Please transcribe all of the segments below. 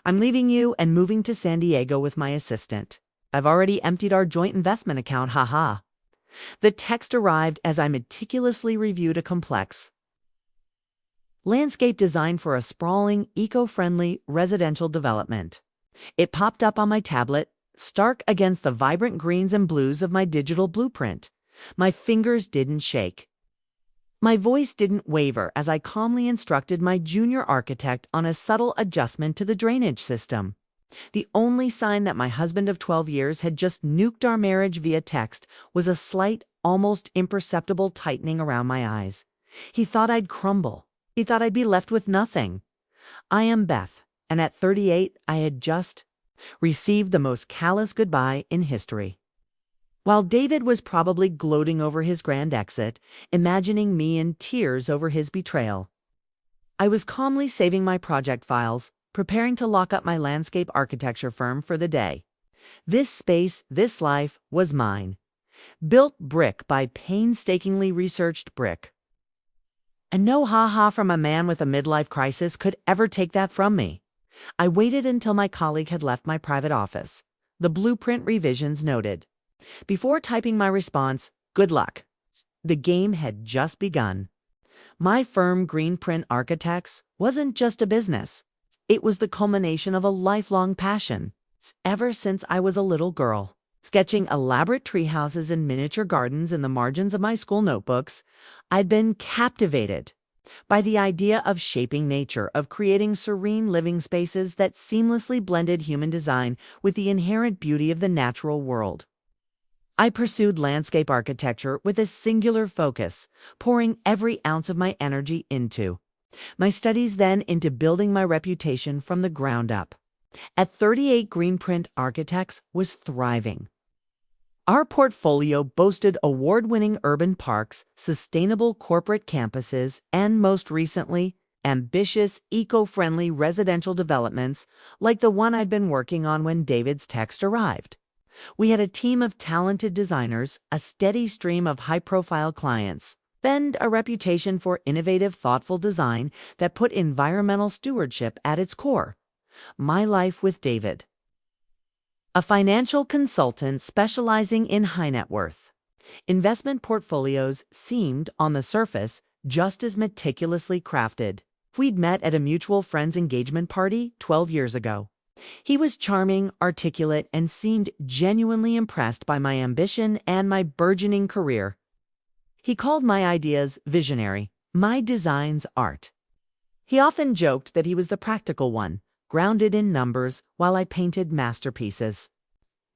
I'm leaving you and moving to San Diego with my assistant. I've already emptied our joint investment account, haha. The text arrived as I meticulously reviewed a complex landscape design for a sprawling, eco-friendly residential development. It popped up on my tablet, stark against the vibrant greens and blues of my digital blueprint. My fingers didn't shake. My voice didn't waver as I calmly instructed my junior architect on a subtle adjustment to the drainage system. The only sign that my husband of 12 years had just nuked our marriage via text was a slight, almost imperceptible tightening around my eyes. He thought I'd crumble. He thought I'd be left with nothing. I am Beth, and at 38, I had just received the most callous goodbye in history. While David was probably gloating over his grand exit, imagining me in tears over his betrayal, I was calmly saving my project files, preparing to lock up my landscape architecture firm for the day. This space, this life, was mine. Built brick by painstakingly researched brick. And no ha-ha from a man with a midlife crisis could ever take that from me. I waited until my colleague had left my private office. The blueprint revisions noted. Before typing my response, good luck. The game had just begun. My firm, Greenprint Architects, wasn't just a business. It was the culmination of a lifelong passion. Ever since I was a little girl, sketching elaborate treehouses and miniature gardens in the margins of my school notebooks, I'd been captivated by the idea of shaping nature, of creating serene living spaces that seamlessly blended human design with the inherent beauty of the natural world. I pursued landscape architecture with a singular focus, pouring every ounce of my energy into my studies, then into building my reputation from the ground up. At 38, Greenprint Architects was thriving. Our portfolio boasted award-winning urban parks, sustainable corporate campuses, and most recently, ambitious, eco-friendly residential developments like the one I'd been working on when David's text arrived. We had a team of talented designers, a steady stream of high-profile clients, and a reputation for innovative, thoughtful design that put environmental stewardship at its core. My life with David. A financial consultant specializing in high net worth. Investment portfolios seemed, on the surface, just as meticulously crafted. We'd met at a mutual friend's engagement party 12 years ago. He was charming, articulate, and seemed genuinely impressed by my ambition and my burgeoning career. He called my ideas visionary, my designs art. He often joked that he was the practical one, grounded in numbers while I painted masterpieces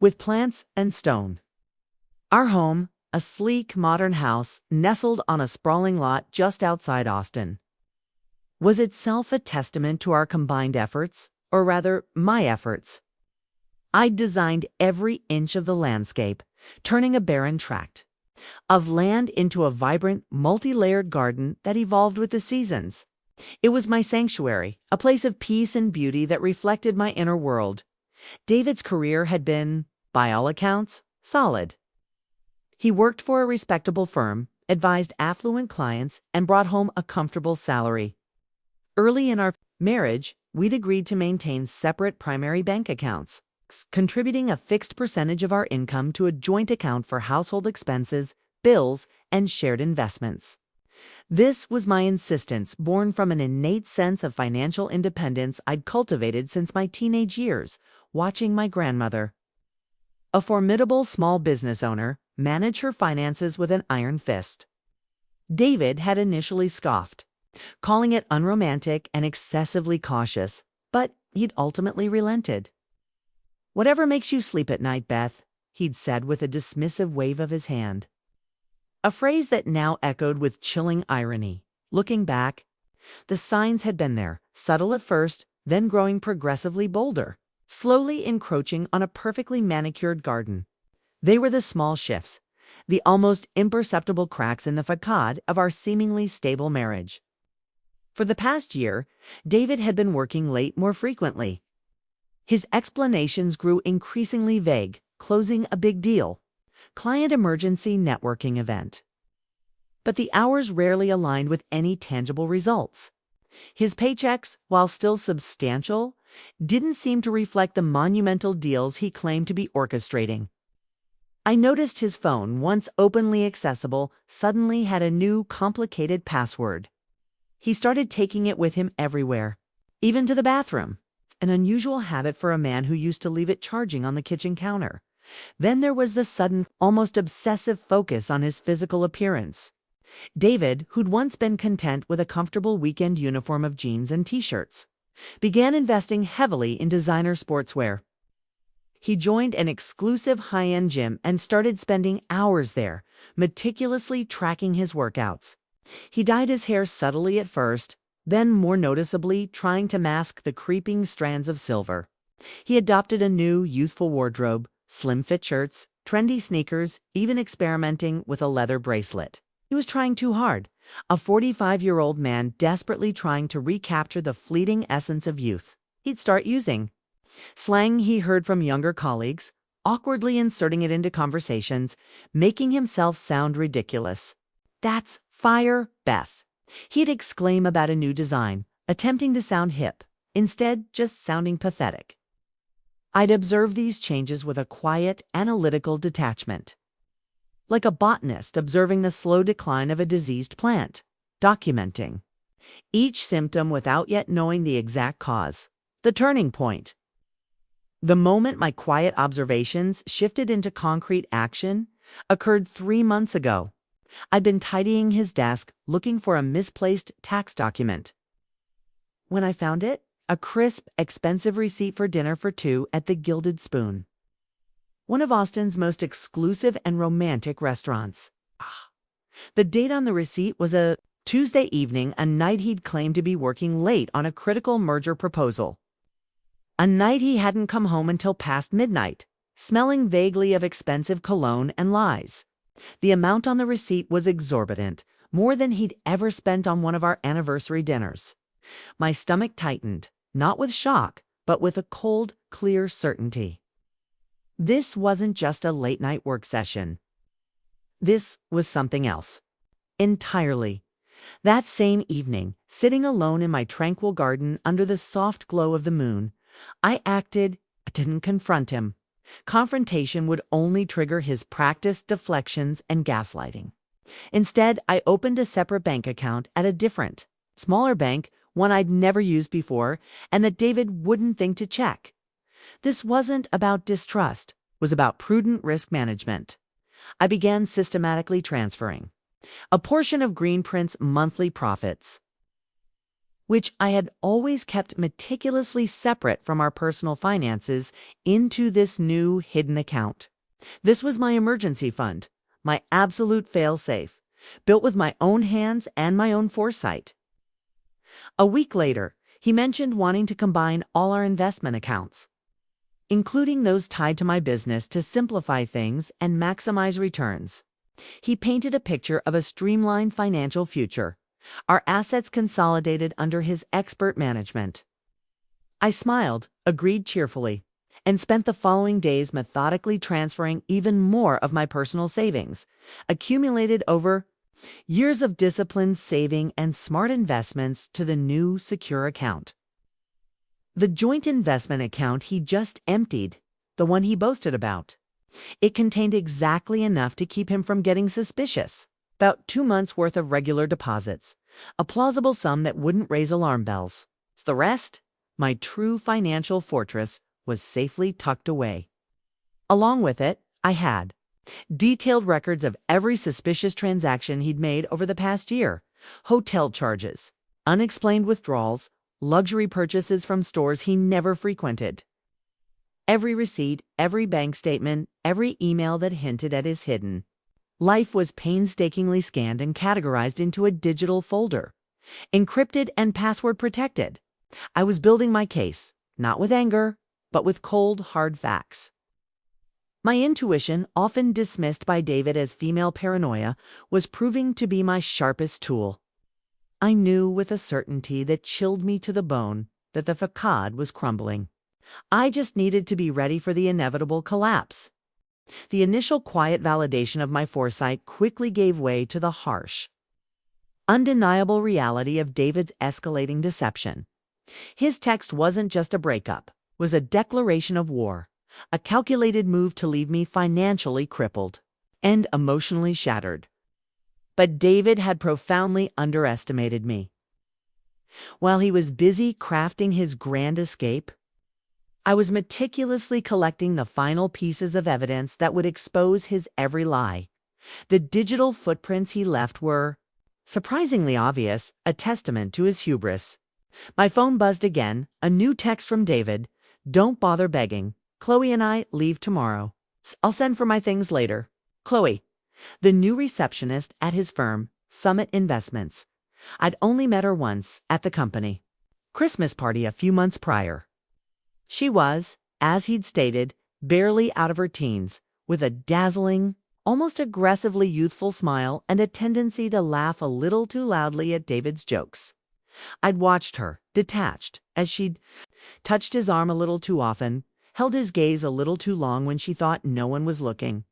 with plants and stone. Our home, a sleek, modern house nestled on a sprawling lot just outside Austin, was itself a testament to our combined efforts, or rather, my efforts. I'd designed every inch of the landscape, turning a barren tract of land into a vibrant, multi-layered garden that evolved with the seasons. It was my sanctuary, a place of peace and beauty that reflected my inner world. David's career had been, by all accounts, solid. He worked for a respectable firm, advised affluent clients, and brought home a comfortable salary. Early in our marriage, we'd agreed to maintain separate primary bank accounts, contributing a fixed percentage of our income to a joint account for household expenses, bills, and shared investments. This was my insistence, born from an innate sense of financial independence I'd cultivated since my teenage years, watching my grandmother, a formidable small business owner, manage her finances with an iron fist. David had initially scoffed, calling it unromantic and excessively cautious, but he'd ultimately relented. "Whatever makes you sleep at night, Beth," he'd said with a dismissive wave of his hand. A phrase that now echoed with chilling irony. Looking back, the signs had been there, subtle at first, then growing progressively bolder, slowly encroaching on a perfectly manicured garden. They were the small shifts, the almost imperceptible cracks in the facade of our seemingly stable marriage. For the past year, David had been working late more frequently. His explanations grew increasingly vague, closing a big deal, client emergency networking event. But the hours rarely aligned with any tangible results. His paychecks, while still substantial, didn't seem to reflect the monumental deals he claimed to be orchestrating. I noticed his phone, once openly accessible, suddenly had a new, complicated password. He started taking it with him everywhere, even to the bathroom, an unusual habit for a man who used to leave it charging on the kitchen counter. Then there was the sudden, almost obsessive focus on his physical appearance. David, who'd once been content with a comfortable weekend uniform of jeans and t-shirts, began investing heavily in designer sportswear. He joined an exclusive high-end gym and started spending hours there, meticulously tracking his workouts. He dyed his hair subtly at first, then more noticeably trying to mask the creeping strands of silver. He adopted a new, youthful wardrobe, slim-fit shirts, trendy sneakers, even experimenting with a leather bracelet. He was trying too hard, a 45-year-old man desperately trying to recapture the fleeting essence of youth. He'd start using slang he heard from younger colleagues, awkwardly inserting it into conversations, making himself sound ridiculous. "That's fire, Beth," he'd exclaim about a new design, attempting to sound hip, instead just sounding pathetic. I'd observe these changes with a quiet, analytical detachment, like a botanist observing the slow decline of a diseased plant, documenting each symptom without yet knowing the exact cause. The turning point. The moment my quiet observations shifted into concrete action occurred 3 months ago. I'd been tidying his desk, looking for a misplaced tax document. When I found it, a crisp, expensive receipt for dinner for two at the Gilded Spoon, one of Austin's most exclusive and romantic restaurants. The date on the receipt was a Tuesday evening, a night he'd claimed to be working late on a critical merger proposal. A night he hadn't come home until past midnight, smelling vaguely of expensive cologne and lies. The amount on the receipt was exorbitant, more than he'd ever spent on one of our anniversary dinners. My stomach tightened, not with shock, but with a cold, clear certainty. This wasn't just a late-night work session. This was something else. Entirely. That same evening, sitting alone in my tranquil garden under the soft glow of the moon, I didn't confront him. Confrontation would only trigger his practiced deflections and gaslighting. Instead, I opened a separate bank account at a different, smaller bank, one I'd never used before, and that David wouldn't think to check. This wasn't about distrust, it was about prudent risk management. I began systematically transferring a portion of Greenprint's monthly profits, which I had always kept meticulously separate from our personal finances, into this new hidden account. This was my emergency fund, my absolute fail-safe, built with my own hands and my own foresight. A week later, he mentioned wanting to combine all our investment accounts, including those tied to my business, to simplify things and maximize returns. He painted a picture of a streamlined financial future, our assets consolidated under his expert management. I smiled, agreed cheerfully, and spent the following days methodically transferring even more of my personal savings, accumulated over years of disciplined saving and smart investments, to the new secure account. The joint investment account he just emptied, the one he boasted about. It contained exactly enough to keep him from getting suspicious. About 2 months' worth of regular deposits, a plausible sum that wouldn't raise alarm bells. The rest, my true financial fortress, was safely tucked away. Along with it, I had detailed records of every suspicious transaction he'd made over the past year: hotel charges, unexplained withdrawals, luxury purchases from stores he never frequented. Every receipt, every bank statement, every email that hinted at his hidden life was painstakingly scanned and categorized into a digital folder, encrypted and password protected. I was building my case, not with anger, but with cold, hard facts. My intuition, often dismissed by David as female paranoia, was proving to be my sharpest tool. I knew with a certainty that chilled me to the bone that the facade was crumbling. I just needed to be ready for the inevitable collapse. The initial quiet validation of my foresight quickly gave way to the harsh, undeniable reality of David's escalating deception. His text wasn't just a breakup, it was a declaration of war, a calculated move to leave me financially crippled and emotionally shattered. But David had profoundly underestimated me. While he was busy crafting his grand escape, I was meticulously collecting the final pieces of evidence that would expose his every lie. The digital footprints he left were, surprisingly obvious, a testament to his hubris. My phone buzzed again, a new text from David. "Don't bother begging. Chloe and I leave tomorrow. I'll send for my things later. Chloe," the new receptionist at his firm, Summit Investments. I'd only met her once, at the company Christmas party a few months prior. She was, as he'd stated, barely out of her teens, with a dazzling, almost aggressively youthful smile and a tendency to laugh a little too loudly at David's jokes. I'd watched her, detached, as she'd touched his arm a little too often, held his gaze a little too long when she thought no one was looking.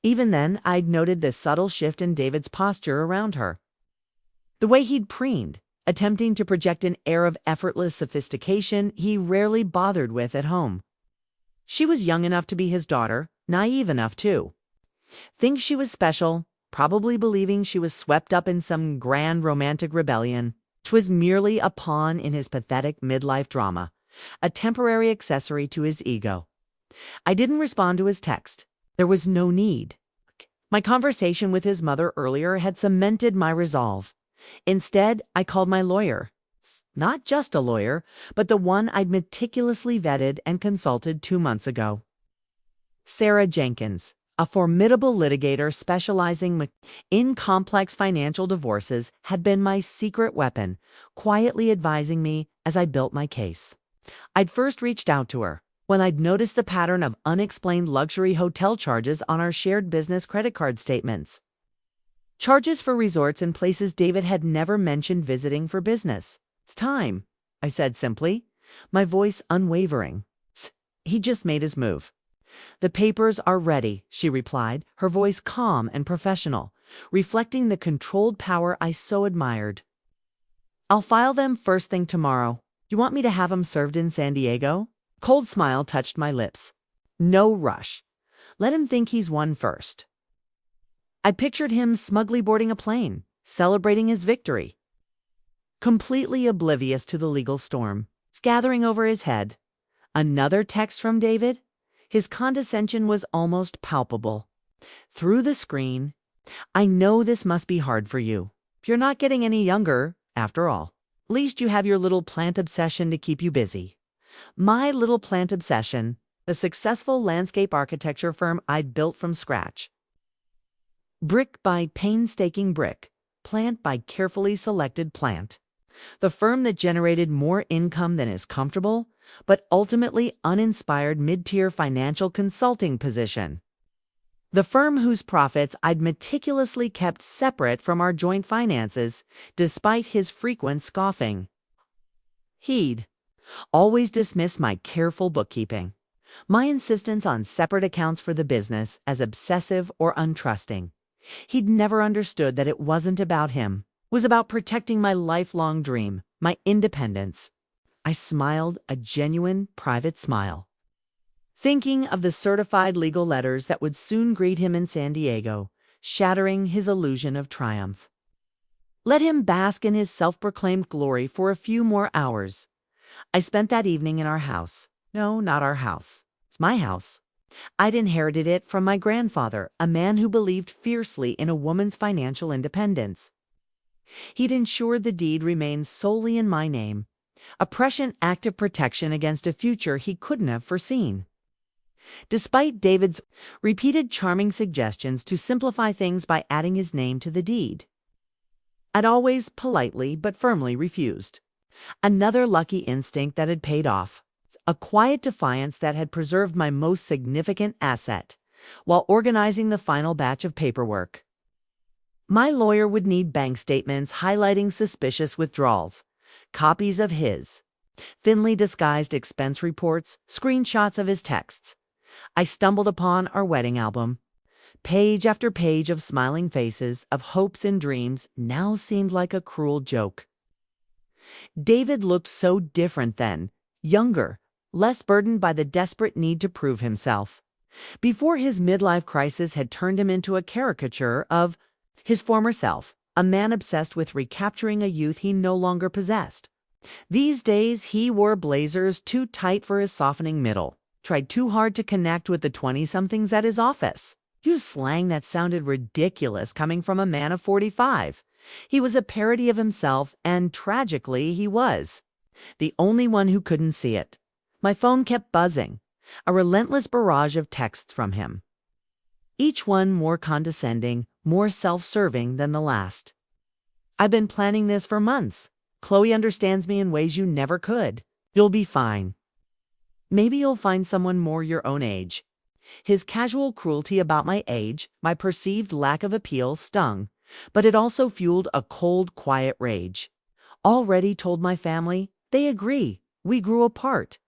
Even then, I'd noted this subtle shift in David's posture around her. The way he'd preened, attempting to project an air of effortless sophistication he rarely bothered with at home. She was young enough to be his daughter, naive enough too. Think she was special, probably believing she was swept up in some grand romantic rebellion. 'Twas merely a pawn in his pathetic midlife drama, a temporary accessory to his ego. I didn't respond to his text. There was no need. My conversation with his mother earlier had cemented my resolve. Instead, I called my lawyer. Not just a lawyer, but the one I'd meticulously vetted and consulted 2 months ago. Sarah Jenkins, a formidable litigator specializing in complex financial divorces, had been my secret weapon, quietly advising me as I built my case. I'd first reached out to her when I'd noticed the pattern of unexplained luxury hotel charges on our shared business credit card statements. Charges for resorts in places David had never mentioned visiting for business. "It's time," I said simply, my voice unwavering. He just made his move. "The papers are ready," she replied, her voice calm and professional, reflecting the controlled power I so admired. "I'll file them first thing tomorrow. You want me to have them served in San Diego?" Cold smile touched my lips. "No rush. Let him think he's won first." I pictured him smugly boarding a plane, celebrating his victory, completely oblivious to the legal storm gathering over his head. Another text from David? His condescension was almost palpable. Through the screen, "I know this must be hard for you. You're not getting any younger, after all. At least you have your little plant obsession to keep you busy." My little plant obsession, the successful landscape architecture firm I'd built from scratch. Brick by painstaking brick, plant by carefully selected plant. The firm that generated more income than his comfortable, but ultimately uninspired mid-tier financial consulting position. The firm whose profits I'd meticulously kept separate from our joint finances, despite his frequent scoffing. He'd always dismissed my careful bookkeeping, my insistence on separate accounts for the business, as obsessive or untrusting. He'd never understood that it wasn't about him. It was about protecting my lifelong dream, my independence. I smiled a genuine, private smile, thinking of the certified legal letters that would soon greet him in San Diego, shattering his illusion of triumph. Let him bask in his self-proclaimed glory for a few more hours. I spent that evening in our house. No, not our house. It's my house. I'd inherited it from my grandfather, a man who believed fiercely in a woman's financial independence. He'd ensured the deed remained solely in my name, a prescient act of protection against a future he couldn't have foreseen. Despite David's repeated charming suggestions to simplify things by adding his name to the deed, I'd always politely but firmly refused. Another lucky instinct that had paid off. A quiet defiance that had preserved my most significant asset while organizing the final batch of paperwork. My lawyer would need bank statements highlighting suspicious withdrawals, copies of his thinly disguised expense reports, screenshots of his texts. I stumbled upon our wedding album. Page after page of smiling faces, of hopes and dreams, now seemed like a cruel joke. David looked so different then, younger, less burdened by the desperate need to prove himself. Before his midlife crisis had turned him into a caricature of his former self, a man obsessed with recapturing a youth he no longer possessed. These days, he wore blazers too tight for his softening middle, tried too hard to connect with the 20-somethings at his office, used slang that sounded ridiculous coming from a man of 45. He was a parody of himself, and tragically, he was the only one who couldn't see it. My phone kept buzzing, a relentless barrage of texts from him, each one more condescending, more self-serving than the last. "I've been planning this for months. Chloe understands me in ways you never could. You'll be fine. Maybe you'll find someone more your own age." His casual cruelty about my age, my perceived lack of appeal, stung, but it also fueled a cold, quiet rage. Already told my family, they agree. We grew apart.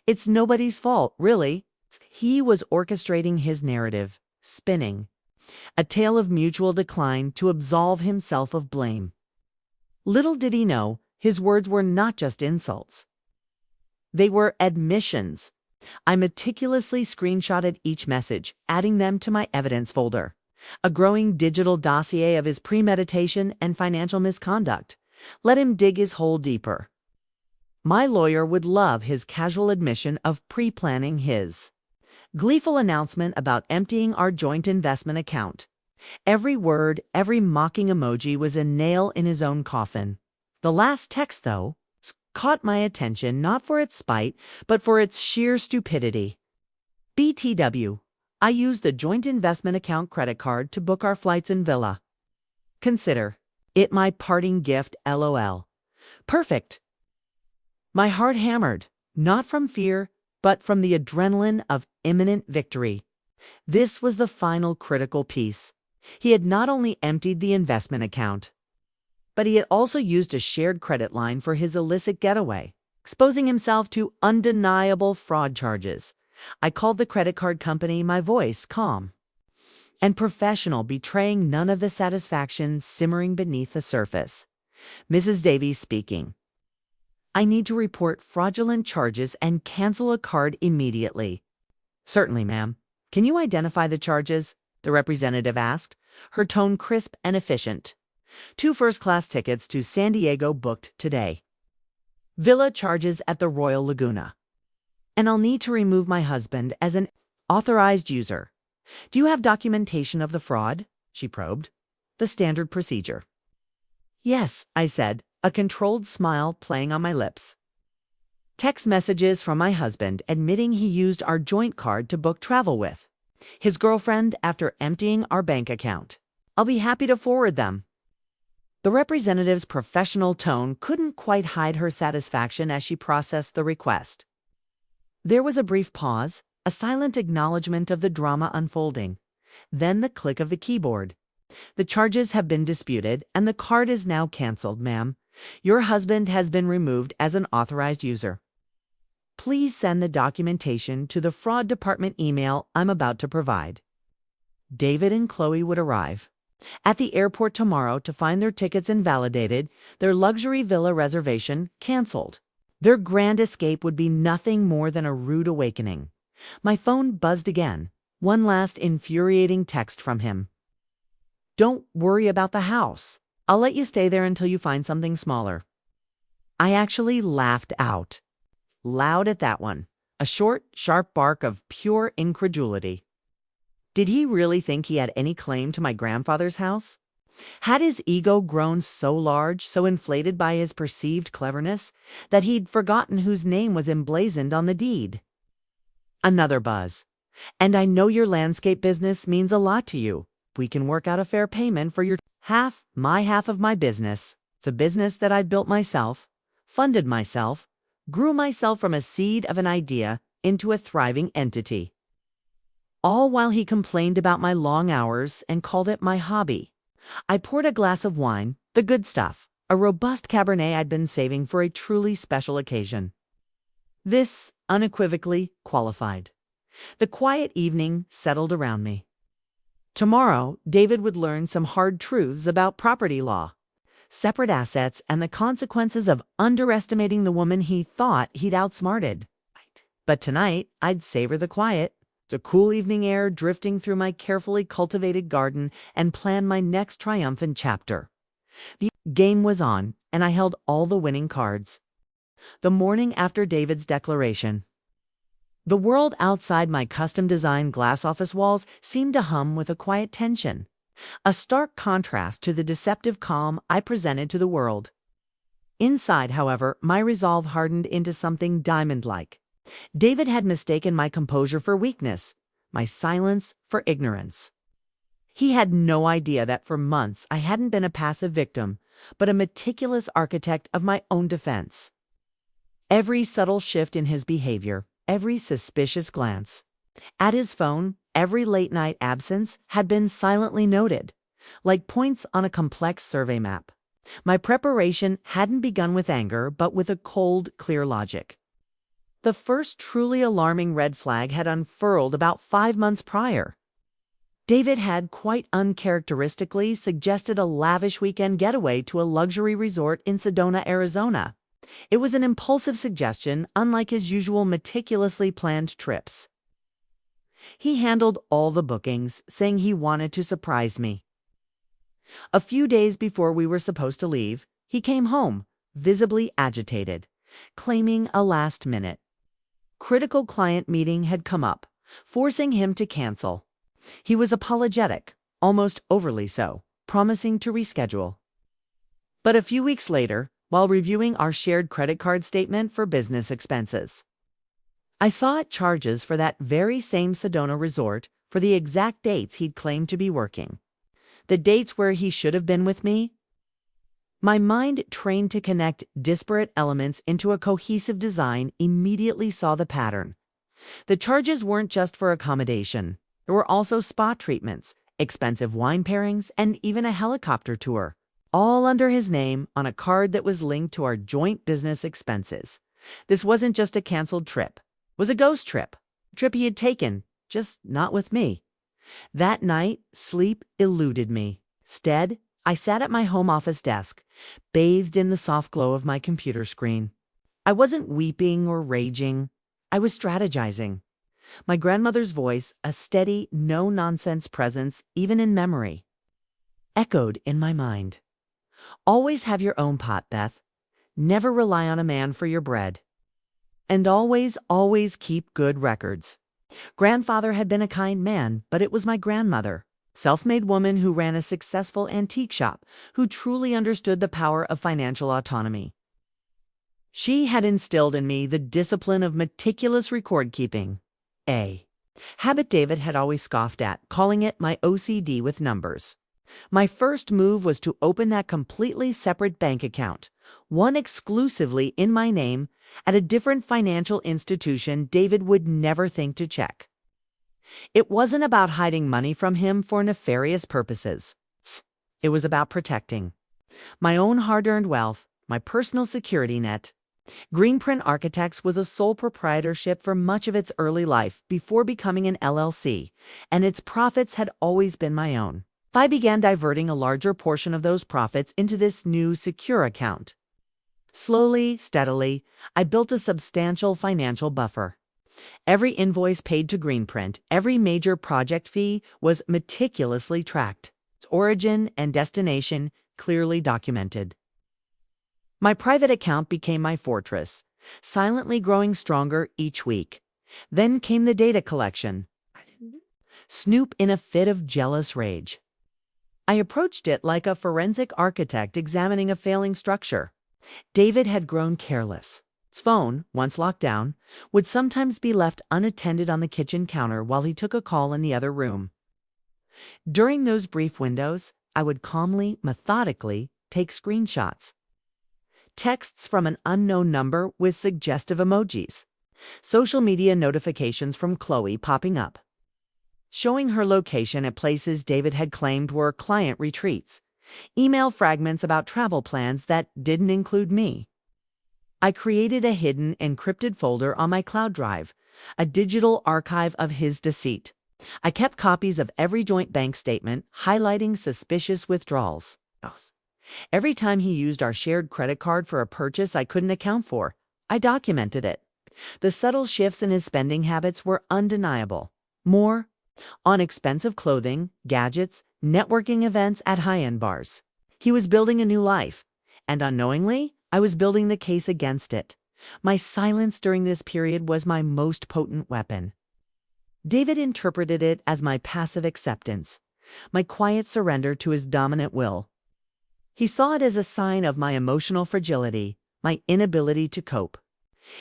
It's nobody's fault, really. He was orchestrating his narrative, spinning a tale of mutual decline to absolve himself of blame. Little did he know, his words were not just insults. They were admissions. I meticulously screenshotted each message, adding them to my evidence folder. A growing digital dossier of his premeditation and financial misconduct. Let him dig his hole deeper. My lawyer would love his casual admission of pre-planning his gleeful announcement about emptying our joint investment account. Every word, every mocking emoji was a nail in his own coffin. The last text, though, caught my attention not for its spite, but for its sheer stupidity. "BTW, I used the joint investment account credit card to book our flights in Villa. Consider it my parting gift, LOL. Perfect." My heart hammered, not from fear, but from the adrenaline of imminent victory. This was the final critical piece. He had not only emptied the investment account, but he had also used a shared credit line for his illicit getaway, exposing himself to undeniable fraud charges. I called the credit card company, my voice calm and professional, betraying none of the satisfaction simmering beneath the surface. "Mrs. Davies speaking. I need to report fraudulent charges and cancel a card immediately." "Certainly, ma'am. Can you identify the charges?" the representative asked, her tone crisp and efficient. "2 first-class tickets to San Diego booked today. Villa charges at the Royal Laguna. And I'll need to remove my husband as an authorized user. Do you have documentation of the fraud?" she probed. "The standard procedure." "Yes," I said, a controlled smile playing on my lips. "Text messages from my husband admitting he used our joint card to book travel with his girlfriend after emptying our bank account. I'll be happy to forward them." The representative's professional tone couldn't quite hide her satisfaction as she processed the request. There was a brief pause, a silent acknowledgement of the drama unfolding. Then the click of the keyboard. "The charges have been disputed, and the card is now canceled, ma'am. Your husband has been removed as an authorized user. Please send the documentation to the fraud department email I'm about to provide." David and Chloe would arrive at the airport tomorrow to find their tickets invalidated, their luxury villa reservation canceled. Their grand escape would be nothing more than a rude awakening. My phone buzzed again, one last infuriating text from him. "Don't worry about the house. I'll let you stay there until you find something smaller." I actually laughed out loud at that one, a short, sharp bark of pure incredulity. Did he really think he had any claim to my grandfather's house? Had his ego grown so large, so inflated by his perceived cleverness, that he'd forgotten whose name was emblazoned on the deed? Another buzz. "And I know your landscape business means a lot to you. We can work out a fair payment for your half, my half of my business. It's a business that I built myself, funded myself, grew myself from a seed of an idea into a thriving entity." All while he complained about my long hours and called it my hobby. I poured a glass of wine, the good stuff, a robust Cabernet I'd been saving for a truly special occasion. This unequivocally qualified. The quiet evening settled around me. Tomorrow, David would learn some hard truths about property law. separate assets, and the consequences of underestimating the woman he thought he'd outsmarted. But tonight, I'd savor the quiet, the cool evening air drifting through my carefully cultivated garden, and plan my next triumphant chapter. The game was on, and I held all the winning cards. The morning after David's declaration. The world outside my custom-designed glass office walls seemed to hum with a quiet tension, a stark contrast to the deceptive calm I presented to the world. Inside, however, my resolve hardened into something diamond-like. David had mistaken my composure for weakness, my silence for ignorance. He had no idea that for months I hadn't been a passive victim, but a meticulous architect of my own defense. Every subtle shift in his behavior, every suspicious glance at his phone, every late-night absence had been silently noted, like points on a complex survey map. My preparation hadn't begun with anger, but with a cold, clear logic. The first truly alarming red flag had unfurled about 5 months prior. David had quite uncharacteristically suggested a lavish weekend getaway to a luxury resort in Sedona, Arizona. It was an impulsive suggestion, unlike his usual meticulously planned trips. He handled all the bookings, saying he wanted to surprise me. A few days before we were supposed to leave, he came home, visibly agitated, claiming a last-minute, critical client meeting had come up, forcing him to cancel. He was apologetic, almost overly so, promising to reschedule. But a few weeks later, while reviewing our shared credit card statement for business expenses, I saw charges for that very same Sedona resort for the exact dates he'd claimed to be working. The dates where he should have been with me. My mind, trained to connect disparate elements into a cohesive design, immediately saw the pattern. The charges weren't just for accommodation. There were also spa treatments, expensive wine pairings, and even a helicopter tour, all under his name on a card that was linked to our joint business expenses. This wasn't just a canceled trip. It was a ghost trip. A trip he had taken, just not with me. That night, sleep eluded me. Instead, I sat at my home office desk, bathed in the soft glow of my computer screen. I wasn't weeping or raging. I was strategizing. My grandmother's voice, a steady, no-nonsense presence, even in memory, echoed in my mind. Always have your own pot, Beth. Never rely on a man for your bread. And always, always keep good records. Grandfather had been a kind man, but it was my grandmother, self-made woman who ran a successful antique shop, who truly understood the power of financial autonomy. She had instilled in me the discipline of meticulous record-keeping, a habit David had always scoffed at, calling it my OCD with numbers. My first move was to open that completely separate bank account, one exclusively in my name, at a different financial institution David would never think to check. It wasn't about hiding money from him for nefarious purposes. It was about protecting my own hard-earned wealth, my personal security net. Greenprint Architects was a sole proprietorship for much of its early life before becoming an LLC, and its profits had always been my own. I began diverting a larger portion of those profits into this new secure account. Slowly, steadily, I built a substantial financial buffer. Every invoice paid to Greenprint, every major project fee was meticulously tracked, its origin and destination clearly documented. My private account became my fortress, silently growing stronger each week. Then came the data collection. Snoop in a fit of jealous rage. I approached it like a forensic architect examining a failing structure. David had grown careless. His phone, once locked down, would sometimes be left unattended on the kitchen counter while he took a call in the other room. During those brief windows, I would calmly, methodically take screenshots. Texts from an unknown number with suggestive emojis. Social media notifications from Chloe popping up, showing her location at places David had claimed were client retreats. Email fragments about travel plans that didn't include me. I created a hidden, encrypted folder on my cloud drive, a digital archive of his deceit. I kept copies of every joint bank statement, highlighting suspicious withdrawals. Every time he used our shared credit card for a purchase I couldn't account for, I documented it. The subtle shifts in his spending habits were undeniable. More on expensive clothing, gadgets, networking events at high-end bars. He was building a new life, and unknowingly, I was building the case against it. My silence during this period was my most potent weapon. David interpreted it as my passive acceptance, my quiet surrender to his dominant will. He saw it as a sign of my emotional fragility, my inability to cope.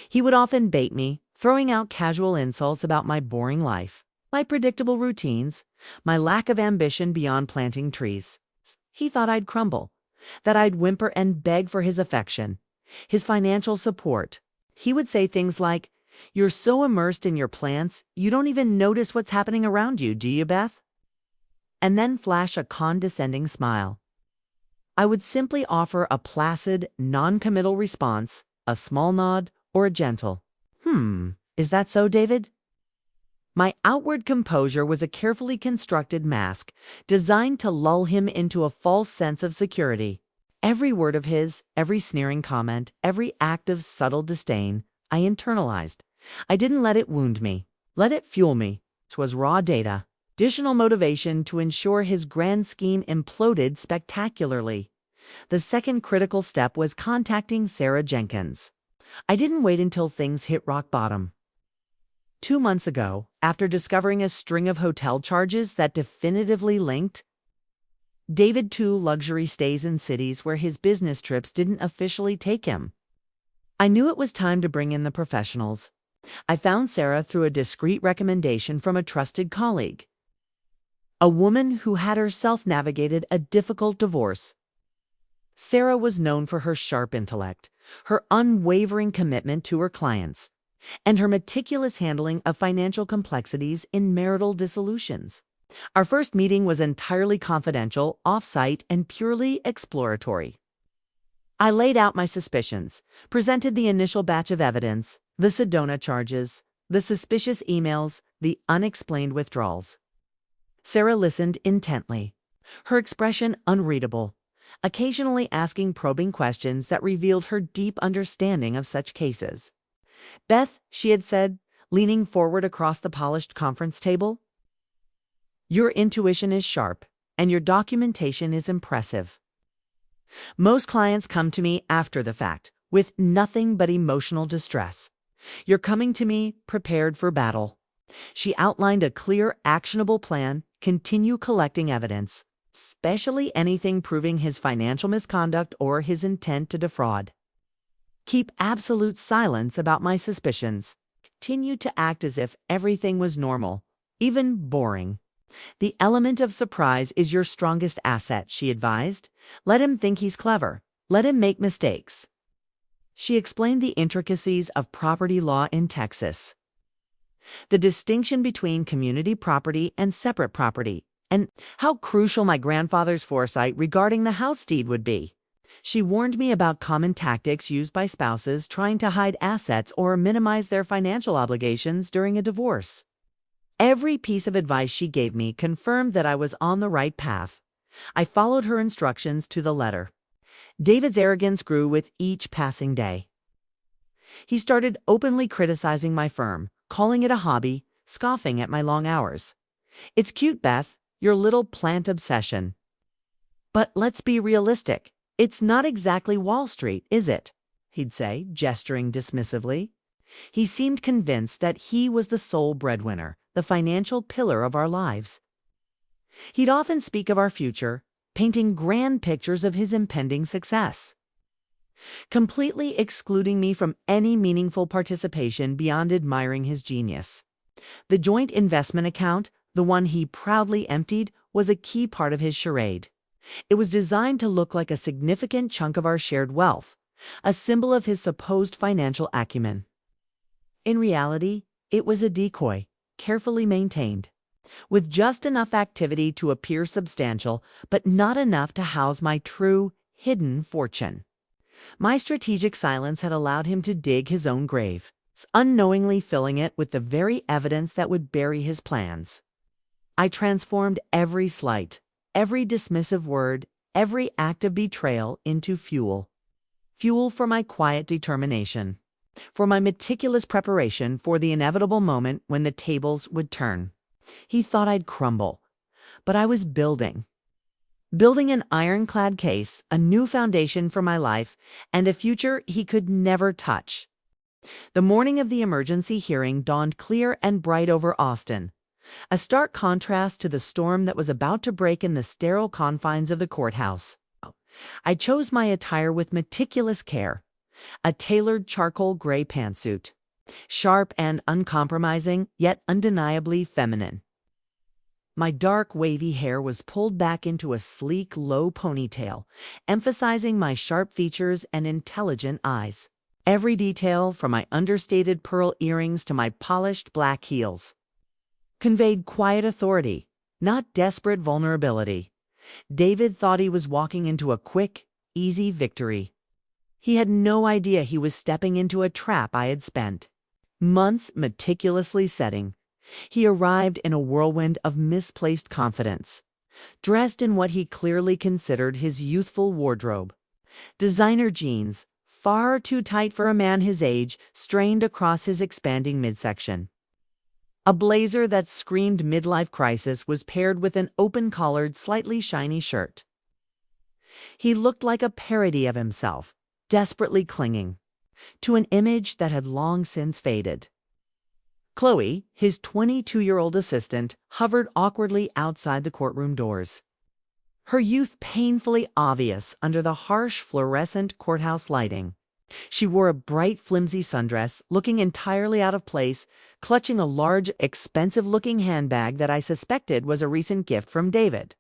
He would often bait me, throwing out casual insults about my boring life, my predictable routines, my lack of ambition beyond planting trees. He thought I'd crumble, that I'd whimper and beg for his affection, his financial support. He would say things like, "You're so immersed in your plants, you don't even notice what's happening around you, do you, Beth?" And then flash a condescending smile. I would simply offer a placid, non-committal response, a small nod, or a gentle, is that so, David?" My outward composure was a carefully constructed mask designed to lull him into a false sense of security. Every word of his, every sneering comment, every act of subtle disdain, I internalized. I didn't let it wound me, let it fuel me. 'Twas raw data, additional motivation to ensure his grand scheme imploded spectacularly. The second critical step was contacting Sarah Jenkins. I didn't wait until things hit rock bottom. 2 months ago, after discovering a string of hotel charges that definitively linked David to luxury stays in cities where his business trips didn't officially take him, I knew it was time to bring in the professionals. I found Sarah through a discreet recommendation from a trusted colleague, a woman who had herself navigated a difficult divorce. Sarah was known for her sharp intellect, her unwavering commitment to her clients, and her meticulous handling of financial complexities in marital dissolutions. Our first meeting was entirely confidential, off-site, and purely exploratory. I laid out my suspicions, presented the initial batch of evidence, the Sedona charges, the suspicious emails, the unexplained withdrawals. Sarah listened intently, her expression unreadable, occasionally asking probing questions that revealed her deep understanding of such cases. "Beth," she had said, leaning forward across the polished conference table, "your intuition is sharp, and your documentation is impressive. Most clients come to me after the fact, with nothing but emotional distress. You're coming to me prepared for battle." She outlined a clear, actionable plan. Continue collecting evidence, especially anything proving his financial misconduct or his intent to defraud. Keep absolute silence about my suspicions. Continue to act as if everything was normal, even boring. The element of surprise is your strongest asset, she advised. Let him think he's clever. Let him make mistakes. She explained the intricacies of property law in Texas, the distinction between community property and separate property, and how crucial my grandfather's foresight regarding the house deed would be. She warned me about common tactics used by spouses trying to hide assets or minimize their financial obligations during a divorce. Every piece of advice she gave me confirmed that I was on the right path. I followed her instructions to the letter. David's arrogance grew with each passing day. He started openly criticizing my firm, calling it a hobby, scoffing at my long hours. "It's cute, Beth, your little plant obsession. But let's be realistic. It's not exactly Wall Street, is it?" he'd say, gesturing dismissively. He seemed convinced that he was the sole breadwinner, the financial pillar of our lives. He'd often speak of our future, painting grand pictures of his impending success, completely excluding me from any meaningful participation beyond admiring his genius. The joint investment account, the one he proudly emptied, was a key part of his charade. It was designed to look like a significant chunk of our shared wealth, a symbol of his supposed financial acumen. In reality, it was a decoy, carefully maintained, with just enough activity to appear substantial, but not enough to house my true, hidden fortune. My strategic silence had allowed him to dig his own grave, unknowingly filling it with the very evidence that would bury his plans. I transformed every slight, every dismissive word, every act of betrayal into fuel. Fuel for my quiet determination, for my meticulous preparation for the inevitable moment when the tables would turn. He thought I'd crumble, but I was building. Building an ironclad case, a new foundation for my life, and a future he could never touch. The morning of the emergency hearing dawned clear and bright over Austin, a stark contrast to the storm that was about to break in the sterile confines of the courthouse. I chose my attire with meticulous care, a tailored charcoal gray pantsuit, sharp and uncompromising, yet undeniably feminine. My dark, wavy hair was pulled back into a sleek, low ponytail, emphasizing my sharp features and intelligent eyes. Every detail, from my understated pearl earrings to my polished black heels, conveyed quiet authority, not desperate vulnerability. David thought he was walking into a quick, easy victory. He had no idea he was stepping into a trap I had spent months meticulously setting. He arrived in a whirlwind of misplaced confidence, dressed in what he clearly considered his youthful wardrobe. Designer jeans, far too tight for a man his age, strained across his expanding midsection. A blazer that screamed midlife crisis was paired with an open-collared, slightly shiny shirt. He looked like a parody of himself, desperately clinging to an image that had long since faded. Chloe, his 22-year-old assistant, hovered awkwardly outside the courtroom doors, her youth painfully obvious under the harsh fluorescent courthouse lighting. She wore a bright, flimsy sundress, looking entirely out of place, clutching a large, expensive-looking handbag that I suspected was a recent gift from David.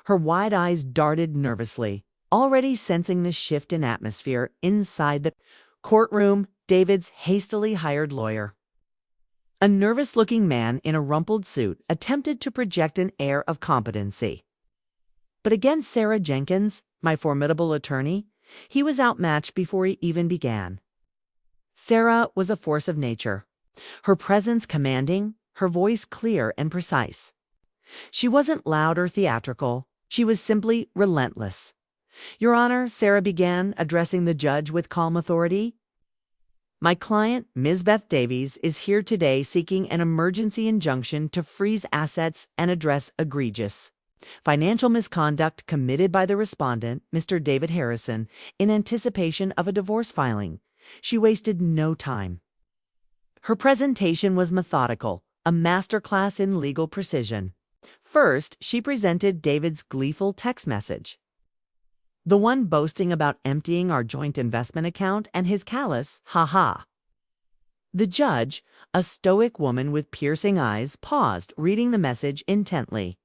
Her wide eyes darted nervously, already sensing the shift in atmosphere inside the courtroom. David's hastily hired lawyer, a nervous-looking man in a rumpled suit, attempted to project an air of competency. But against Sarah Jenkins, my formidable attorney, he was outmatched before he even began. Sarah was a force of nature, her presence commanding, her voice clear and precise. She wasn't loud or theatrical, she was simply relentless. "Your Honor," Sarah began, addressing the judge with calm authority, "my client, Ms. Beth Davies, is here today seeking an emergency injunction to freeze assets and address egregious financial misconduct committed by the respondent, Mr. David Harrison, in anticipation of a divorce filing." She wasted no time. Her presentation was methodical, a masterclass in legal precision. First, she presented David's gleeful text message, the one boasting about emptying our joint investment account, and his callous "ha-ha." The judge, a stoic woman with piercing eyes, paused, reading the message intently.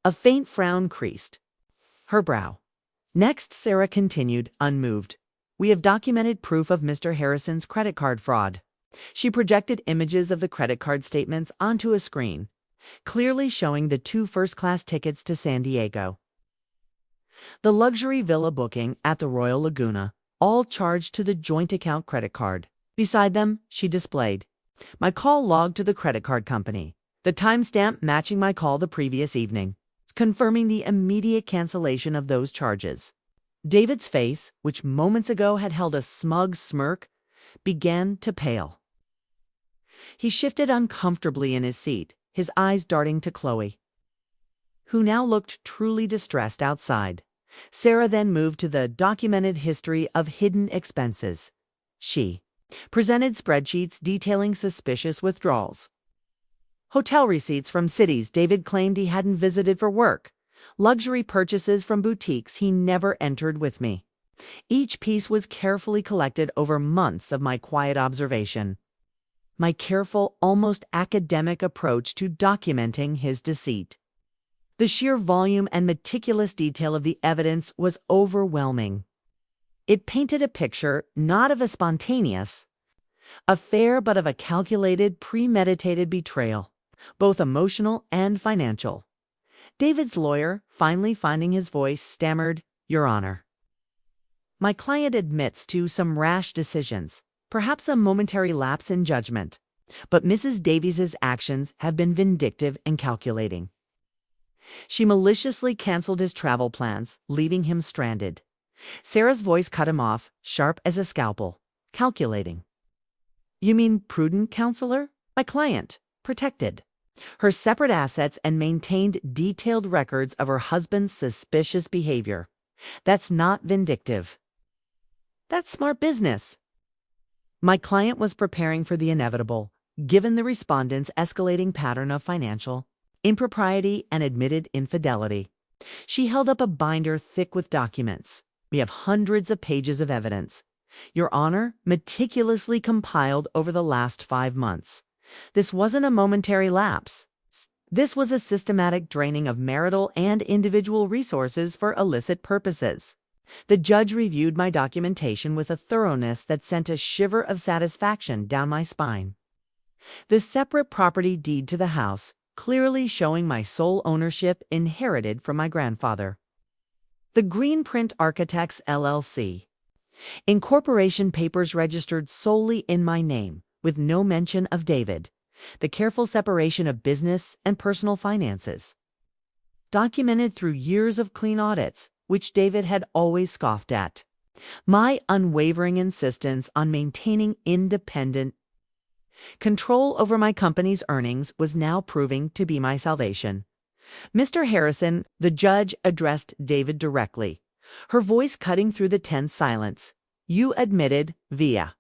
A faint frown creased her brow. Next, Sarah continued, unmoved, "We have documented proof of Mr. Harrison's credit card fraud." She projected images of the credit card statements onto a screen, clearly showing the 2 first-class tickets to San Diego, the luxury villa booking at the Royal Laguna, all charged to the joint account credit card. Beside them, she displayed my call log to the credit card company, the timestamp matching my call the previous evening, confirming the immediate cancellation of those charges. David's face, which moments ago had held a smug smirk, began to pale. He shifted uncomfortably in his seat, his eyes darting to Chloe, who now looked truly distressed outside. Sarah then moved to the documented history of hidden expenses. She presented spreadsheets detailing suspicious withdrawals, hotel receipts from cities David claimed he hadn't visited for work, luxury purchases from boutiques he never entered with me. Each piece was carefully collected over months of my quiet observation, my careful, almost academic approach to documenting his deceit. The sheer volume and meticulous detail of the evidence was overwhelming. It painted a picture not of a spontaneous affair, but of a calculated, premeditated betrayal, both emotional and financial. David's lawyer, finally finding his voice, stammered, "Your Honor, my client admits to some rash decisions, perhaps a momentary lapse in judgment, but Mrs. Davies's actions have been vindictive and calculating. She maliciously canceled his travel plans, leaving him stranded. Sarah's voice cut him off, sharp as a scalpel, calculating. You mean prudent counselor? My client, protected her separate assets and maintained detailed records of her husband's suspicious behavior. That's not vindictive. That's smart business. My client was preparing for the inevitable, given the respondent's escalating pattern of financial impropriety and admitted infidelity. She held up a binder thick with documents. We have hundreds of pages of evidence, Your Honor, meticulously compiled over the last 5 months. This wasn't a momentary lapse. This was a systematic draining of marital and individual resources for illicit purposes. The judge reviewed my documentation with a thoroughness that sent a shiver of satisfaction down my spine. The separate property deed to the house, clearly showing my sole ownership, inherited from my grandfather. The Greenprint Architects, LLC. Incorporation papers registered solely in my name, with no mention of David. The careful separation of business and personal finances. Documented through years of clean audits, which David had always scoffed at. My unwavering insistence on maintaining independent control over my company's earnings was now proving to be my salvation. Mr. Harrison, the judge addressed David directly, her voice cutting through the tense silence. You admitted, via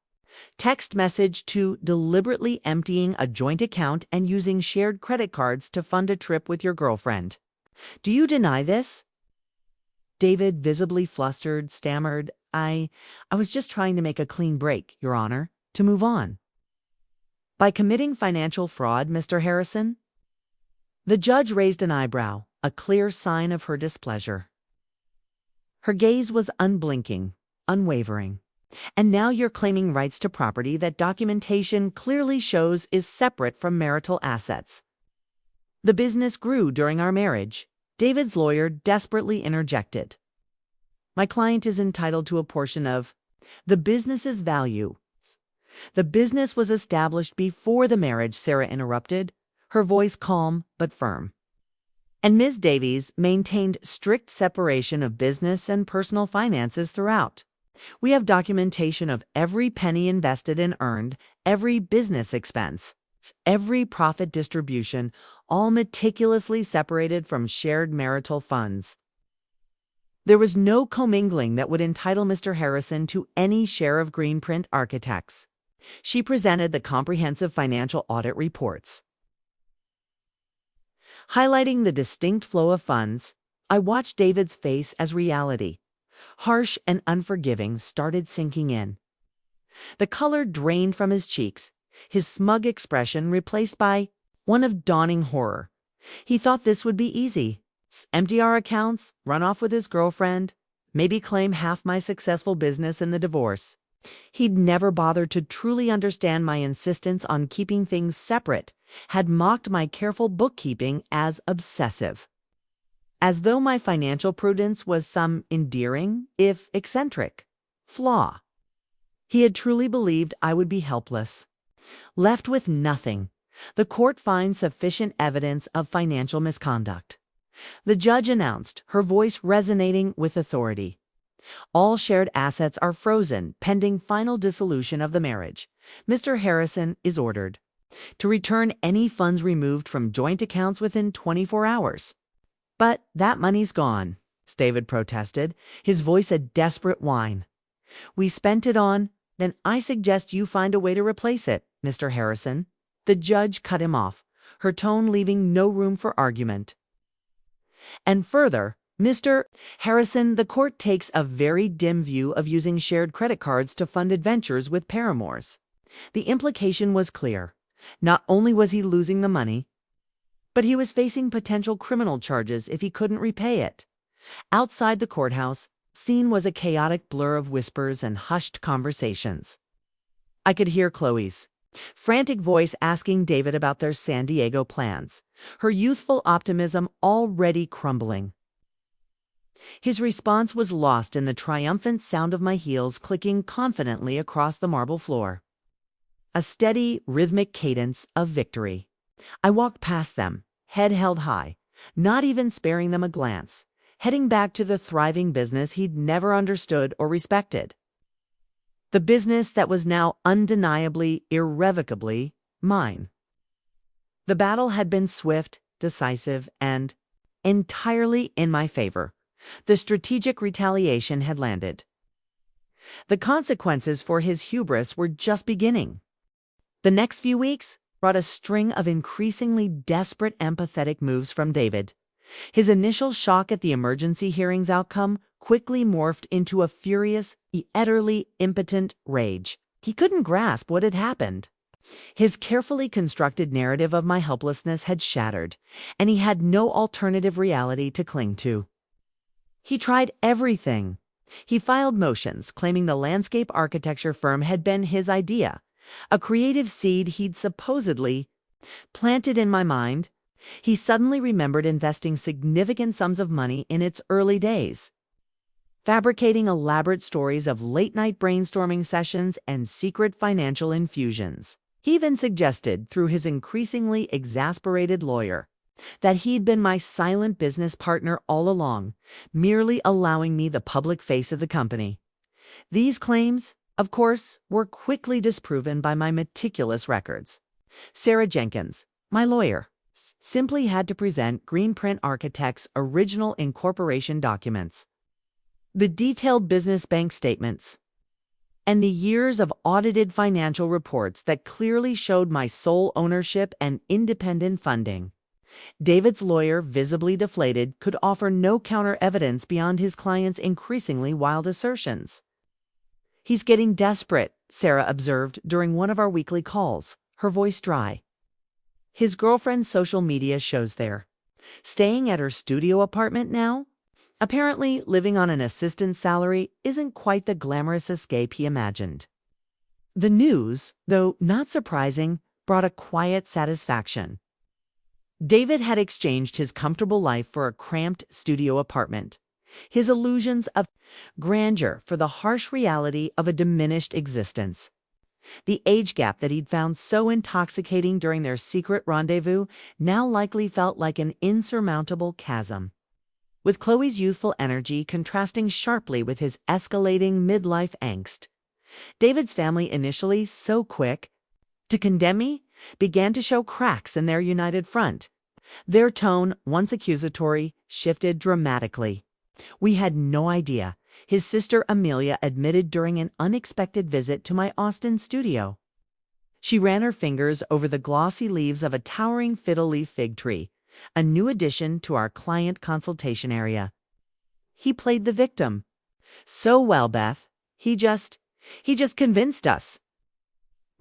text message, to deliberately emptying a joint account and using shared credit cards to fund a trip with your girlfriend. Do you deny this? David, visibly flustered, stammered, I was just trying to make a clean break, Your Honor, to move on. By committing financial fraud, Mr. Harrison? The judge raised an eyebrow, a clear sign of her displeasure. Her gaze was unblinking, unwavering. And now you're claiming rights to property that documentation clearly shows is separate from marital assets. The business grew during our marriage. David's lawyer desperately interjected. My client is entitled to a portion of the business's value. The business was established before the marriage, Sarah interrupted, her voice calm but firm. And Ms. Davies maintained strict separation of business and personal finances throughout. We have documentation of every penny invested and earned, every business expense, every profit distribution, all meticulously separated from shared marital funds. There was no commingling that would entitle Mr. Harrison to any share of Greenprint Architects. She presented the comprehensive financial audit reports. Highlighting the distinct flow of funds, I watched David's face as reality, harsh and unforgiving, started sinking in. The color drained from his cheeks, his smug expression replaced by one of dawning horror. He thought this would be easy. Empty our accounts, run off with his girlfriend, maybe claim half my successful business in the divorce. He'd never bothered to truly understand my insistence on keeping things separate, had mocked my careful bookkeeping as obsessive. As though my financial prudence was some endearing, if eccentric, flaw. He had truly believed I would be helpless, left with nothing. The court finds sufficient evidence of financial misconduct. The judge announced, her voice resonating with authority. All shared assets are frozen pending final dissolution of the marriage. Mr. Harrison is ordered to return any funds removed from joint accounts within 24 hours. But that money's gone, David protested, his voice a desperate whine. We spent it on, then I suggest you find a way to replace it, Mr. Harrison. The judge cut him off, her tone leaving no room for argument. And further, Mr. Harrison, the court takes a very dim view of using shared credit cards to fund adventures with paramours. The implication was clear. Not only was he losing the money, but he was facing potential criminal charges if he couldn't repay it. Outside the courthouse, scene was a chaotic blur of whispers and hushed conversations. I could hear Chloe's frantic voice asking David about their San Diego plans, her youthful optimism already crumbling. His response was lost in the triumphant sound of my heels clicking confidently across the marble floor. A steady, rhythmic cadence of victory. I walked past them, head held high, not even sparing them a glance, heading back to the thriving business he'd never understood or respected. The business that was now undeniably, irrevocably mine. The battle had been swift, decisive, and entirely in my favor. The strategic retaliation had landed. The consequences for his hubris were just beginning. The next few weeks brought a string of increasingly desperate, empathetic moves from David. His initial shock at the emergency hearing's outcome quickly morphed into a furious, utterly impotent rage. He couldn't grasp what had happened. His carefully constructed narrative of my helplessness had shattered, and he had no alternative reality to cling to. He tried everything. He filed motions claiming the landscape architecture firm had been his idea, a creative seed he'd supposedly planted in my mind. He suddenly remembered investing significant sums of money in its early days, fabricating elaborate stories of late-night brainstorming sessions and secret financial infusions. He even suggested, through his increasingly exasperated lawyer, that he'd been my silent business partner all along, merely allowing me the public face of the company. These claims, of course, were quickly disproven by my meticulous records. Sarah Jenkins, my lawyer, simply had to present Greenprint Architects' original incorporation documents, the detailed business bank statements, and the years of audited financial reports that clearly showed my sole ownership and independent funding. David's lawyer, visibly deflated, could offer no counter-evidence beyond his client's increasingly wild assertions. "He's getting desperate," Sarah observed during one of our weekly calls, her voice dry. "His girlfriend's social media shows they're staying at her studio apartment now. Apparently, living on an assistant's salary isn't quite the glamorous escape he imagined." The news, though not surprising, brought a quiet satisfaction. David had exchanged his comfortable life for a cramped studio apartment, his illusions of grandeur for the harsh reality of a diminished existence. The age gap that he'd found so intoxicating during their secret rendezvous now likely felt like an insurmountable chasm, with Chloe's youthful energy contrasting sharply with his escalating midlife angst. David's family, initially so quick to condemn me, began to show cracks in their united front. Their tone, once accusatory, shifted dramatically. "We had no idea," his sister Amelia admitted during an unexpected visit to my Austin studio. She ran her fingers over the glossy leaves of a towering fiddle-leaf fig tree, a new addition to our client consultation area. "He played the victim so well, Beth. He just convinced us."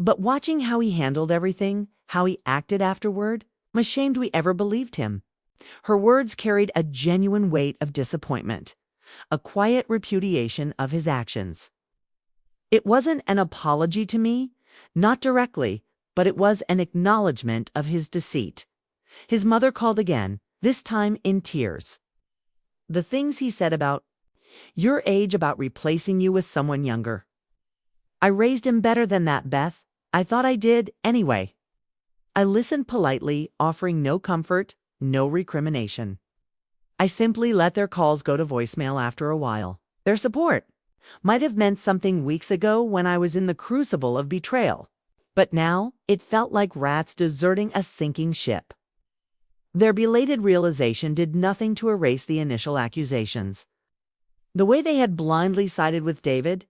But watching how he handled everything, how he acted afterward, I'm ashamed we ever believed him. Her words carried a genuine weight of disappointment, a quiet repudiation of his actions. It wasn't an apology to me, not directly, but it was an acknowledgement of his deceit. His mother called again, this time in tears. The things he said about your age, about replacing you with someone younger. "I raised him better than that, Beth. I thought I did, anyway." I listened politely, offering no comfort, no recrimination. I simply let their calls go to voicemail after a while. Their support might have meant something weeks ago when I was in the crucible of betrayal, but now it felt like rats deserting a sinking ship. Their belated realization did nothing to erase the initial accusations. The way they had blindly sided with David,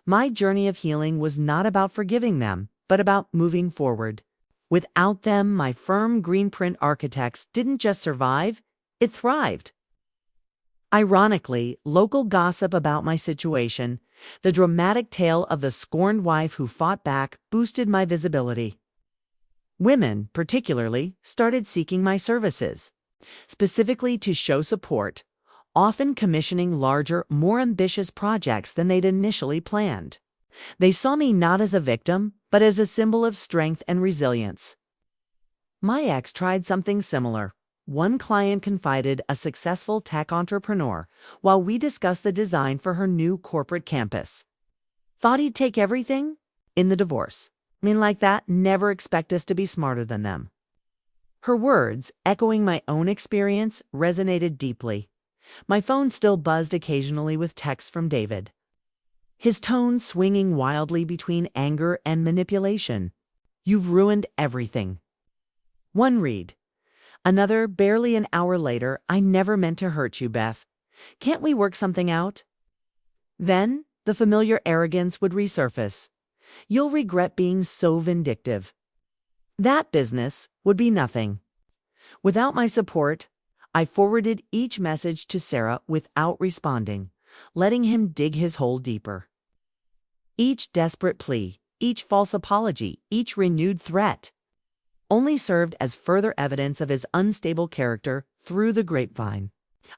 my journey of healing was not about forgiving them, but about moving forward. Without them, my firm Greenprint Architects didn't just survive, it thrived. Ironically, local gossip about my situation, the dramatic tale of the scorned wife who fought back, boosted my visibility. Women, particularly, started seeking my services, specifically to show support, often commissioning larger, more ambitious projects than they'd initially planned. They saw me not as a victim, but as a symbol of strength and resilience. My ex tried something similar. One client confided a successful tech entrepreneur while we discussed the design for her new corporate campus. Thought he'd take everything? In the divorce. Like that, never expect us to be smarter than them. Her words, echoing my own experience, resonated deeply. My phone still buzzed occasionally with texts from David, his tone swinging wildly between anger and manipulation. "You've ruined everything." One read. Another, barely an hour later. "I never meant to hurt you, Beth. Can't we work something out?" Then, the familiar arrogance would resurface. "You'll regret being so vindictive." That business would be nothing. Without my support, I forwarded each message to Sarah without responding, letting him dig his hole deeper. Each desperate plea, each false apology, each renewed threat only served as further evidence of his unstable character through the grapevine.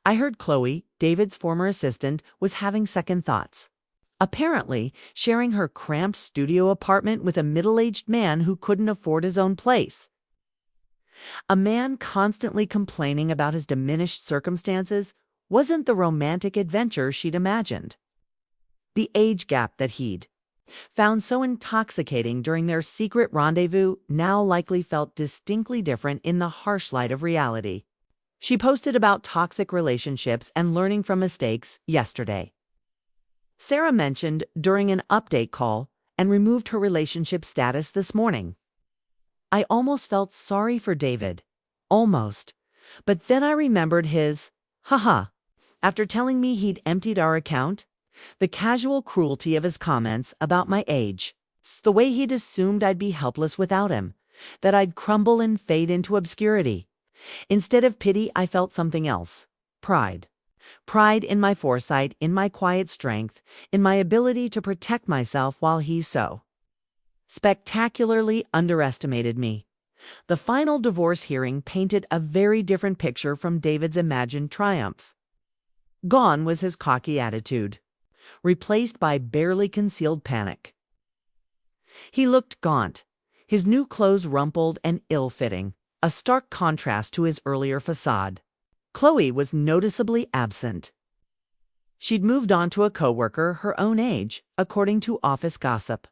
I heard Chloe, David's former assistant, was having second thoughts, apparently sharing her cramped studio apartment with a middle-aged man who couldn't afford his own place. A man constantly complaining about his diminished circumstances wasn't the romantic adventure she'd imagined. The age gap that he'd found so intoxicating during their secret rendezvous now likely felt distinctly different in the harsh light of reality. She posted about toxic relationships and learning from mistakes yesterday. Sarah mentioned during an update call and removed her relationship status this morning. I almost felt sorry for David. Almost. But then I remembered his, haha, after telling me he'd emptied our account. The casual cruelty of his comments about my age. The way he'd assumed I'd be helpless without him. That I'd crumble and fade into obscurity. Instead of pity, I felt something else. Pride. Pride in my foresight, in my quiet strength, in my ability to protect myself while he so spectacularly underestimated me. The final divorce hearing painted a very different picture from David's imagined triumph. Gone was his cocky attitude, replaced by barely concealed panic. He looked gaunt, his new clothes rumpled and ill-fitting, a stark contrast to his earlier facade. Chloe was noticeably absent. She'd moved on to a coworker her own age, according to office gossip.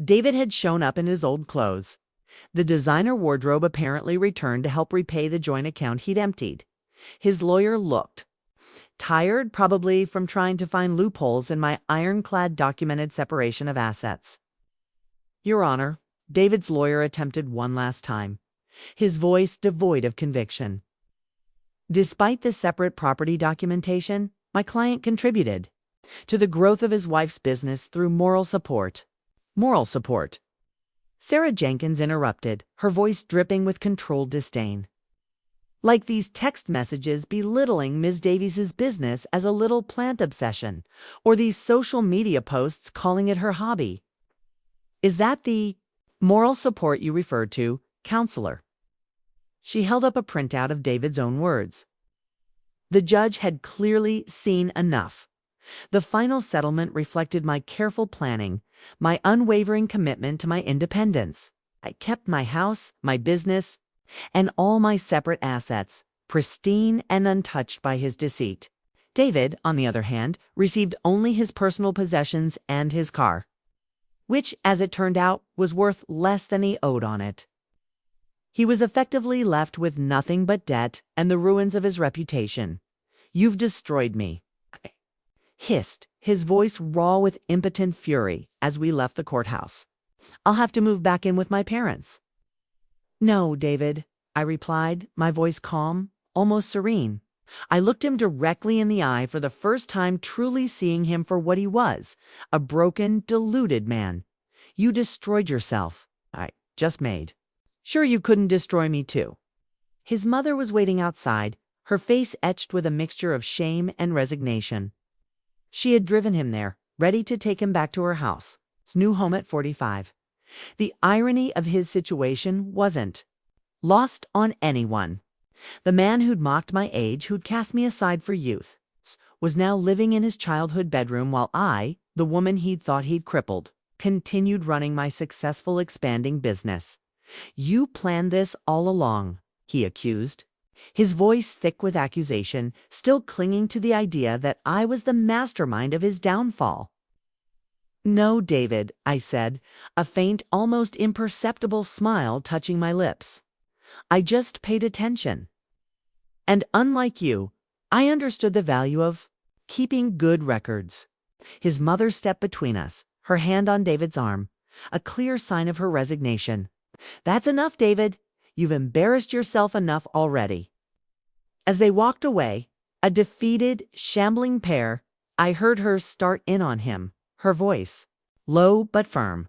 David had shown up in his old clothes. The designer wardrobe apparently returned to help repay the joint account he'd emptied. His lawyer looked tired, probably from trying to find loopholes in my ironclad documented separation of assets. "Your Honor," David's lawyer attempted one last time, his voice devoid of conviction. "Despite the separate property documentation, my client contributed to the growth of his wife's business through moral support." Moral support. Sarah Jenkins interrupted, her voice dripping with controlled disdain. Like these text messages belittling Ms. Davies's business as a little plant obsession, or these social media posts calling it her hobby. "Is that the moral support you referred to, counselor?" She held up a printout of David's own words. The judge had clearly seen enough. The final settlement reflected my careful planning, my unwavering commitment to my independence. I kept my house, my business, and all my separate assets, pristine and untouched by his deceit. David, on the other hand, received only his personal possessions and his car, which, as it turned out, was worth less than he owed on it. He was effectively left with nothing but debt and the ruins of his reputation. "You've destroyed me," I hissed, his voice raw with impotent fury, as we left the courthouse. "I'll have to move back in with my parents." "No, David," I replied, my voice calm, almost serene. I looked him directly in the eye for the first time, truly seeing him for what he was, a broken, deluded man. "You destroyed yourself. I just made sure you couldn't destroy me too." His mother was waiting outside, her face etched with a mixture of shame and resignation. She had driven him there, ready to take him back to her house, his new home at 45. The irony of his situation wasn't lost on anyone. The man who'd mocked my age, who'd cast me aside for youth, was now living in his childhood bedroom while I, the woman he'd thought he'd crippled, continued running my successful expanding business. "You planned this all along," he accused, his voice thick with accusation, still clinging to the idea that I was the mastermind of his downfall. "No, David," I said, a faint, almost imperceptible smile touching my lips. I just paid attention. And unlike you, I understood the value of keeping good records. His mother stepped between us, her hand on David's arm, a clear sign of her resignation. That's enough, David. You've embarrassed yourself enough already. As they walked away, a defeated, shambling pair, I heard her start in on him, her voice, low but firm.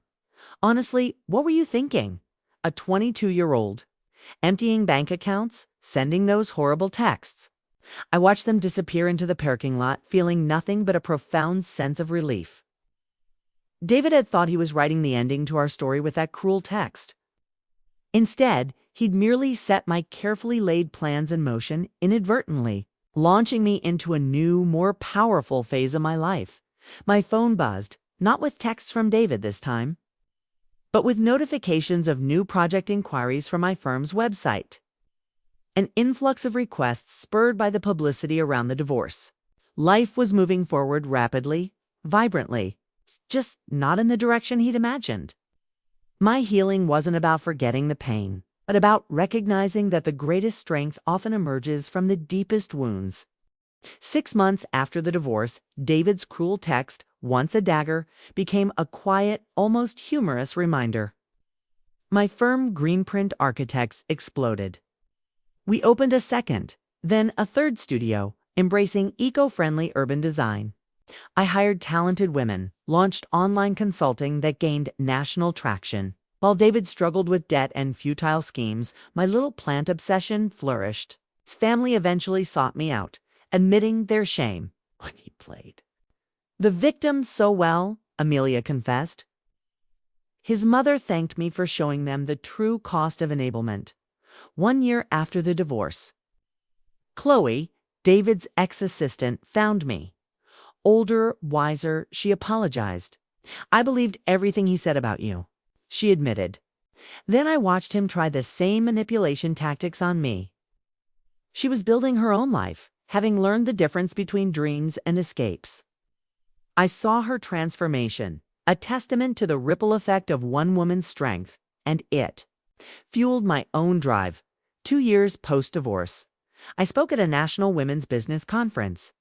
Honestly, what were you thinking? A 22-year-old, emptying bank accounts, sending those horrible texts. I watched them disappear into the parking lot, feeling nothing but a profound sense of relief. David had thought he was writing the ending to our story with that cruel text. Instead, he'd merely set my carefully laid plans in motion inadvertently, launching me into a new, more powerful phase of my life. My phone buzzed, not with texts from David this time, but with notifications of new project inquiries from my firm's website. An influx of requests spurred by the publicity around the divorce. Life was moving forward rapidly, vibrantly, just not in the direction he'd imagined. My healing wasn't about forgetting the pain, but about recognizing that the greatest strength often emerges from the deepest wounds. 6 months after the divorce, David's cruel text, once a dagger, became a quiet, almost humorous reminder. My firm Greenprint Architects exploded. We opened a second, then a third studio, embracing eco-friendly urban design. I hired talented women, launched online consulting that gained national traction. While David struggled with debt and futile schemes, my little plant obsession flourished. His family eventually sought me out, admitting their shame when he played the victim so well, Amelia confessed. His mother thanked me for showing them the true cost of enablement. 1 year after the divorce, Chloe, David's ex-assistant, found me. Older, wiser, she apologized. I believed everything he said about you, she admitted. Then I watched him try the same manipulation tactics on me. She was building her own life, having learned the difference between dreams and escapes. I saw her transformation, a testament to the ripple effect of one woman's strength, and it fueled my own drive. 2 years post-divorce, I spoke at a national women's business conference.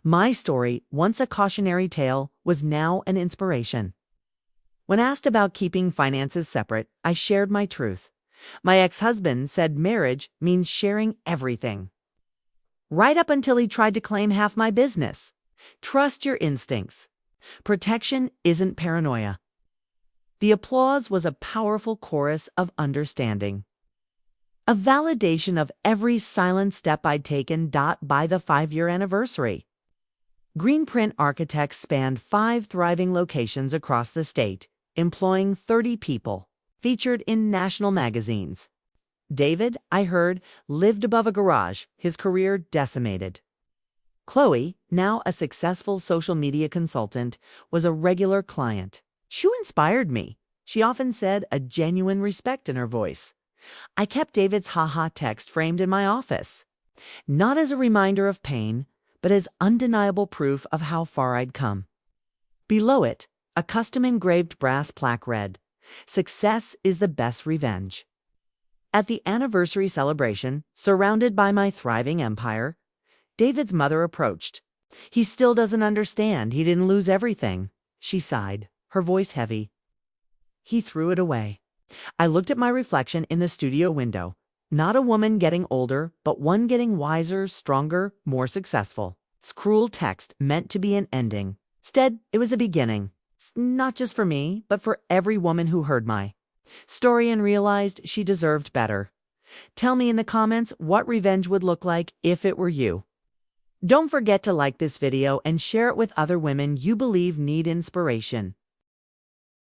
My story, once a cautionary tale, was now an inspiration. When asked about keeping finances separate, I shared my truth. My ex-husband said marriage means sharing everything. Right up until he tried to claim half my business. Trust your instincts. Protection isn't paranoia. The applause was a powerful chorus of understanding. A validation of every silent step I'd taken by the 5-year anniversary. Greenprint Architects spanned 5 thriving locations across the state, employing 30 people, featured in national magazines. David, I heard, lived above a garage, his career decimated. Chloe, now a successful social media consultant, was a regular client. She inspired me. She often said, a genuine respect in her voice. I kept David's ha-ha text framed in my office, not as a reminder of pain, but as undeniable proof of how far I'd come. Below it, a custom-engraved brass plaque read, "Success is the best revenge." At the anniversary celebration, surrounded by my thriving empire, David's mother approached. "He still doesn't understand. He didn't lose everything," she sighed, her voice heavy. He threw it away. I looked at my reflection in the studio window. Not a woman getting older, but one getting wiser, stronger, more successful. This cruel text meant to be an ending. Instead, it was a beginning. Not just for me, but for every woman who heard my story and realized she deserved better. Tell me in the comments what revenge would look like if it were you. Don't forget to like this video and share it with other women you believe need inspiration.